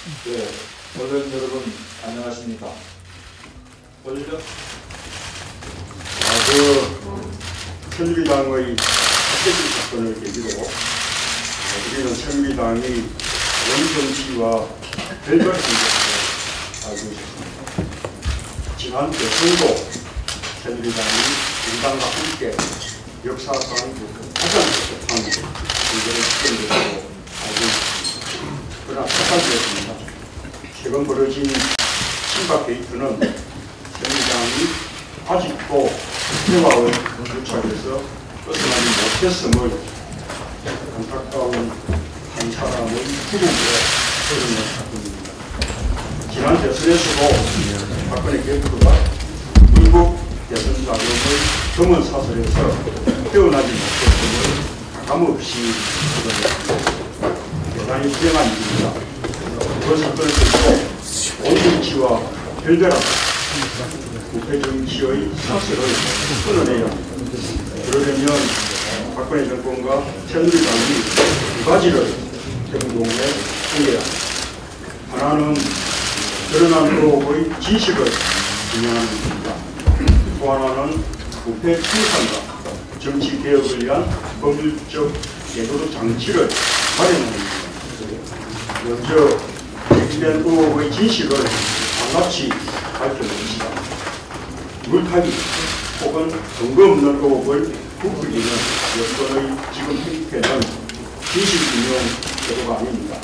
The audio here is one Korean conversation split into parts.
네, 언론 여러분 안녕하십니까? 올리죠? 새누리당의 학대질 사건을 계기로 우리는 새누리당이 원정치와 별개의 것으로 알고 있습니다. 지난 대선도 새누리당이 민당과 함께 역사상 가장 복잡한 문제를 했던 것으로 알고 있습니다. 그러나 착각이었습니다. 최근 벌어진 친박 게이트는 새누리당이 아직도 대화의 유착에서 벗어나지 못했음을 안타까운 한 사람의 죽음으로 드러낸 사건입니다. 지난 대선에서도 박근혜 캠프가 미국 대선 자금을 검은 사설에서 태어나지 못했음을 가감없이 드러냈습니다. 대단히 불행한 일입니다. 그 사건에서도 원정치와 별개라고 국회 정치의 사슬을 끊어내야 합니다. 그러려면 박근혜 정권과 새누리당이 두 가지를 행동에 옮겨야 합니다. 하나는 드러난 의혹의 진실을 증명하는 것입니다. 또 하나는 국회 청산과 정치 개혁을 위한 법률적 제도적 장치를 마련하는 것입니다. 먼저 제기된 의혹의 진실을 낱낱이 밝혀냅시다. 물타기 혹은 근거 없는 의혹을 부풀리는 여건의 지금 행태는 진실규명 제도가 아닙니다.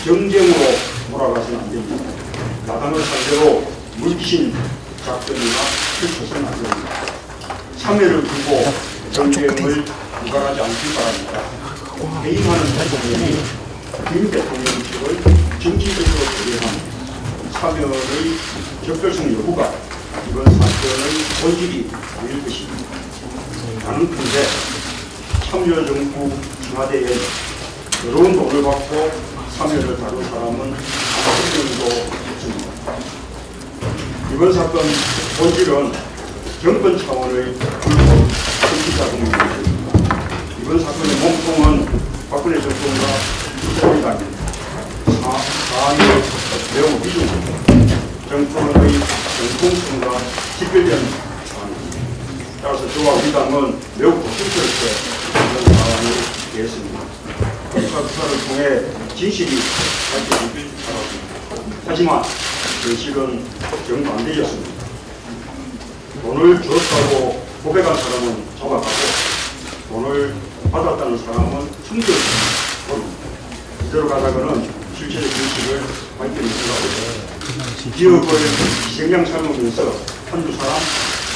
정쟁으로 돌아가서는 안 됩니다. 야당을 상대로 물씬 작전이나 펼쳐서는 안 됩니다. 참여를 두고 정쟁을 유발하지 않길 바랍니다. 해임하는 대통령이 김 대통령직을 정치적으로 대리한 참여의 적절성 여부가 이번 사건의 본질이 아닐 것입니다. 가능한데 참여정부 청와대에 더러운 돈을 받고 참여를 다룬 사람은 한 명도 없습니다. 이번 사건 본질은 정권 차원의 불법 정치자금입니다. 이번 사건의 몸통은 박근혜 정권과 새누리당입니다. 사안이 매우 미중합니다. 정권의 정통성과 직결된 사안입니다. 따라서 저와 우리 당은 매우 고통스럽게 이런 사안을 대했습니다. 수사를 통해 진실이 밝혀지길 바랍니다. 하지만 현실은 정반대였습니다. 돈을 줬다고 고백한 사람은 잡아가고 돈을 받았다는 사람은 숨겨줍니다. 이대로 가다가는 실체의 진실을 밝혀낼 수가 없습니다. 기업을 생량 삶으면서 한두 사람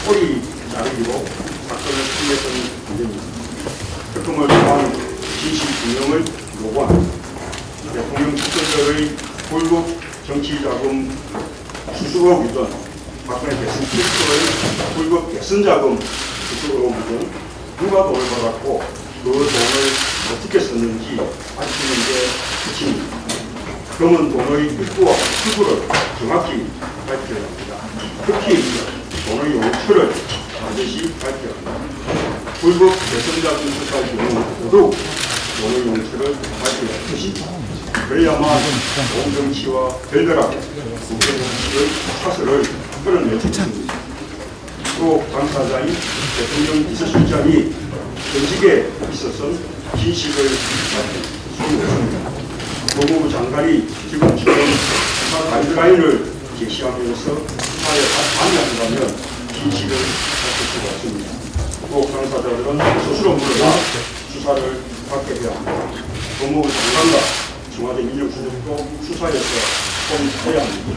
꼬리 자르기로 사건을 풀렸던 문제입니다. 특검을 통한 진실 규명을 요구합니다. 대통령 직전적의 불법 정치자금 수수 의혹이든 박근혜 대선 필수의 불법 대선자금 수수 의혹이든 누가 돈을 받았고 그 돈을 어떻게 썼는지 밝히는 게 핵심입니다. 검은 돈의 입구와 출구를 정확히 밝혀야 합니다. 특히 돈의 용처를 반드시 밝혀야 합니다. 불법 대선자금 수사의 경우 더더욱 돈의 용처를 밝혀야 할 것입니다. 그래야만 공정치와 별개라고 국회 정치의 사슬을 끌어낼 수 있습니다. 또 당사자인 대통령 비서실장이 전직에 있어서는 진실을 밝힐 수 없습니다. 법무부 장관이 지금 수사 가이드라인을 제시하면서 수사에 관여한다면 진실을 밝힐 수가 없습니다. 또 당사자들은 스스로 물러나 수사를 받게 해야 합니다. 법무부 장관과 청와대 민정수석도 수사에서 포함해야 합니다.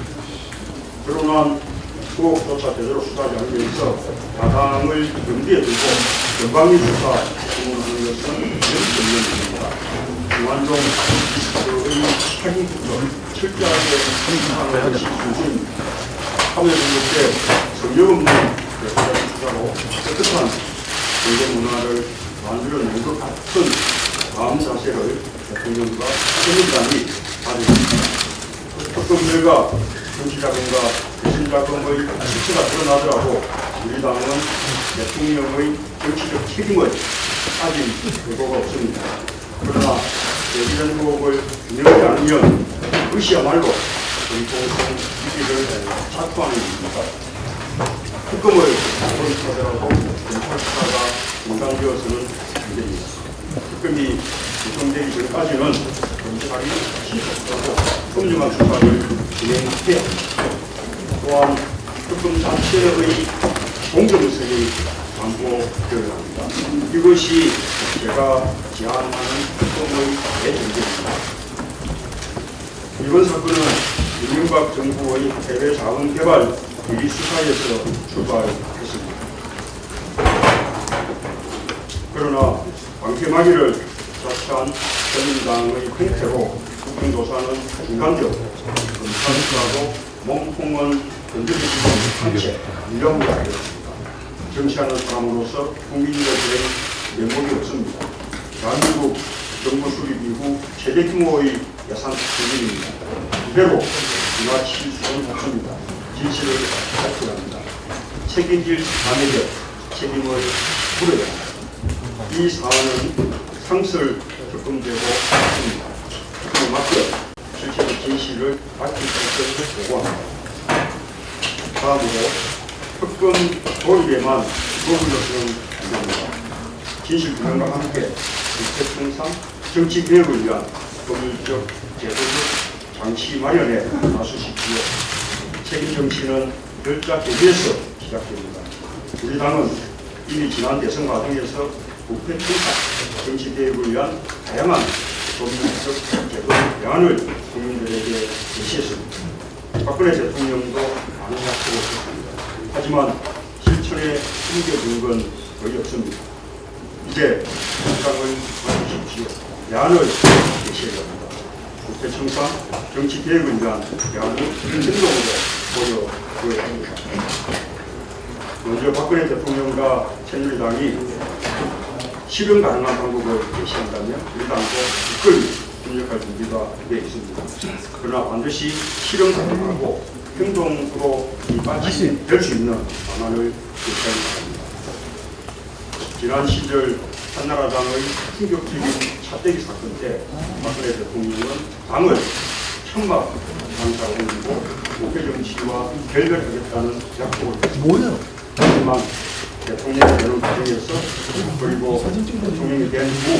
그러나 의혹조차 제대로 수사하지 않으면서 야당을 염두에 두고 전방위 수사 주문하는 것은 명백입니다. 김환종 비서의 확인부터 철저하게 검증하는 것이 순수입니다. 참여정부 때 성역 없는 대통령 수사로 깨끗한 정권 문화를 만들어낸 것 같은 다음 자세를 대통령과 새누리당이 가졌습니다. 특검 결과 정치자금과 대선자금의 실체가 드러나더라도 우리 당은 대통령의 정치적 책임을 따질 의도가 없습니다. 그러나 제기된 의혹을 규명하지 않으면 그것이야말로 정통성 위기를 자초하는 일입니다. 특검을 사건사라고 검찰 수사가 중단되어서는 안 됩니다. 특검이 구성되기 전까지는 검찰이 신속하고 엄중한 수사를 진행해야 합니다. 또한 특검 자체의 공정성이 담보되어야 합니다. 이것이 제가 제안하는 특검의 대전제입니다. 이번 사건은 이명박 정부의 해외 자원 개발 비리 수사에서 출발했습니다. 그러나 방패막이를 자처한 새누리당의 행태로 국정조사는 중단되었고 검찰 수사도 몸통은 건드리지 못한 채 밀려오게 되었습니다. 정치하는 사람으로서 국민들에게 면목이 없습니다. 대한민국 정부 수립 이후 최대 규모의 예산 투입입니다. 이대로 지나칠 수는 없습니다. 진실을 발표합니다. 책임질 사람에게 책임을 물어야 합니다. 이 사안은 상설 특검되고 있습니다. 특검에 맞게 실체의 진실을 밝힐 것을 요구합니다. 다음으로 특검 도입에만 머물러서는 안 됩니다. 진실 규명과 함께 국회청산 정치개혁을 위한 법률적 제도적 장치 마련에 나서십시오. 책임 정치는 결자 대비에서 시작됩니다. 우리 당은 이미 지난 대선 과정에서 국회청산 정치개혁을 위한 다양한 법률적 제도 대안을 국민들에게 제시했습니다. 박근혜 대통령도 많은 약속을 했습니다. 하지만 실천에 옮겨진 건 거의 없습니다. 이제 정상을 만드십시오. 대안을 제시해야 합니다. 국회청산 정치개혁을 위한 대안을 행동으로 보여줘야 합니다. 먼저 박근혜 대통령과 새누리당이 실현 가능한 방법을 제시한다면 우리 당도 기꺼이 협력할 준비가 되어 있습니다. 그러나 반드시 실현 가능하고 행동으로 이바지될 수 있는 방안을 제시하기 바랍니다. 지난 시절 한나라당의 충격적인 차떼기 사건 때 박근혜 대통령은 당을 천막 당사로 옮기고 목회 정치와 결별하겠다는 약속을 했습니다. 하지만 대통령이 되는 과정에서 그리고 대통령이 된 후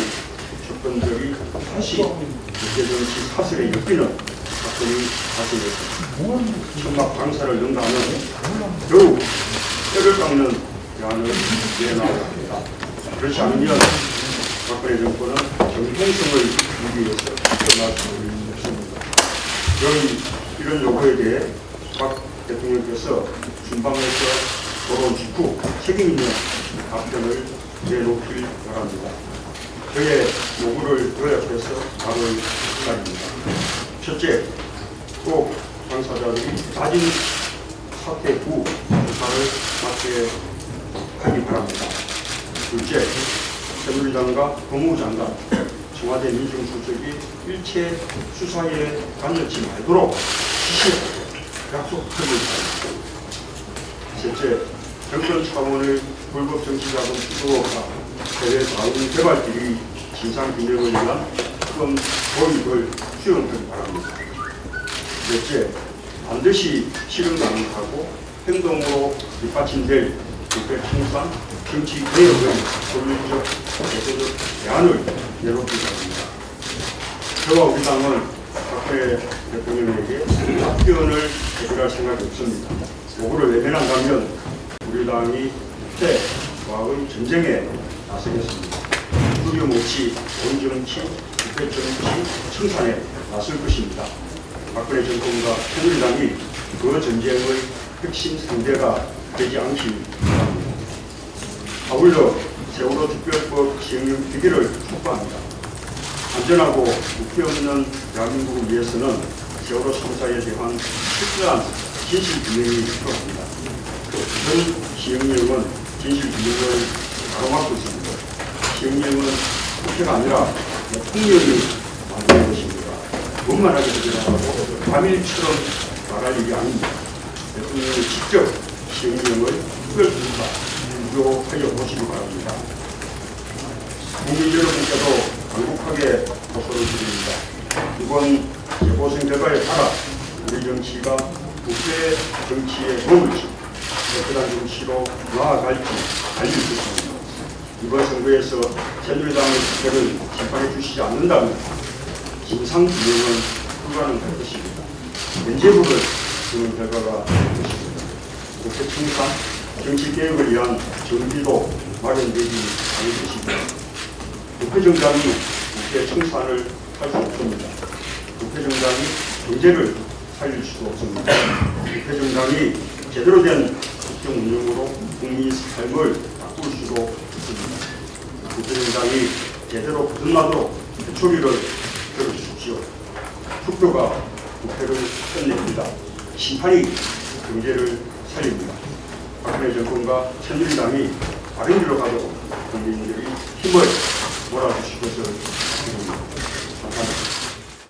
접근들이 다시 목회 정치 사슬에 엮이는 사건이 발생했습니다. 천막 당사를 연다면 더욱 뼈를 깎는 대안을 내놔야 합니다. 그렇지 않으면 박근혜 정권은 정통성을 유지하기 위해서 끝날 수 없습니다. 이런 요구에 대해 박 대통령께서 순방에서 돌아온 직후 책임 있는 답변을 내놓길 바랍니다. 저의 요구를 요약해서 답을 기다립니다. 첫째, 꼭 당사자들이 낮은 사태 후 수사를 맡게 하기 바랍니다. 둘째, 새누리당과 법무부 장관, 청와대 민정수석이 일체 수사에 관여치 말도록 지시하고 약속하길 바랍니다. 셋째, 정권 차원의 불법 정치자금 수수가 해외 자원 개발 비리 진상 규명을 위한 특검 도입을 수용하기 바랍니다. 넷째, 반드시 실현 가능하고 행동으로 뒷받침될 국회 청산 정치 개혁의 법률적 제도적 대안을 내놓기 바랍니다. 저와 우리 당은 박근혜 대통령에게 답변을 해결할 생각이 없습니다. 요구를 외면한다면 우리 당이 국회와의 전쟁에 나서겠습니다. 두려움 없이 온정치, 국회정치 청산에 나설 것입니다. 박근혜 정권과 새누리당이 그 전쟁의 핵심 상대가 되지 않기 바랍니다. 아울러 세월호 특별법 시행령 폐기를 촉구합니다. 안전하고 국회 없는 대한민국을 위해서는 세월호 참사에 대한 철저한 진실 규명이 필요합니다. 현 시행령은 진실 규명을 가로막고 있습니다. 시행령은 국회가 아니라 대통령이 만드는 것입니다. 원만하게 적용하고 과밀처럼 나갈 일이 아닙니다. 대통령이 직접 시행령을 특별조사 유효하여 보시기 바랍니다. 국민 여러분께도 간곡하게 호소를 드립니다. 이번 재보선 결과에 따라 우리 정치가 국제 정치에 도움을 주고 어떠한 정치로 나아갈지 알려주셨습니다. 이번 선거에서 새누리당의 투표를 심판해 주시지 않는다면 진상규명은 불가능할 것입니다. 면죄부를 주는 결과가 될 것입니다. 국회 청산, 정치개혁을 위한 정비도 마련되지 않을 것입니다. 국회정당이 국회 청산을 할 수 없습니다. 국회정당이 경제를 살릴 수도 없습니다. 국회정당이 제대로 된 국정 운영으로 국민 삶을 바꿀 수도 없습니다. 국회정당이 제대로 거듭나도록 회초리를 들어주십시오. 투표가 국회를 끝냅니다. 심판이 경제를 살립니다. 박근혜 정권과 새누리당이 바른 길로 가도록 국민들이 힘을 몰아주실 것을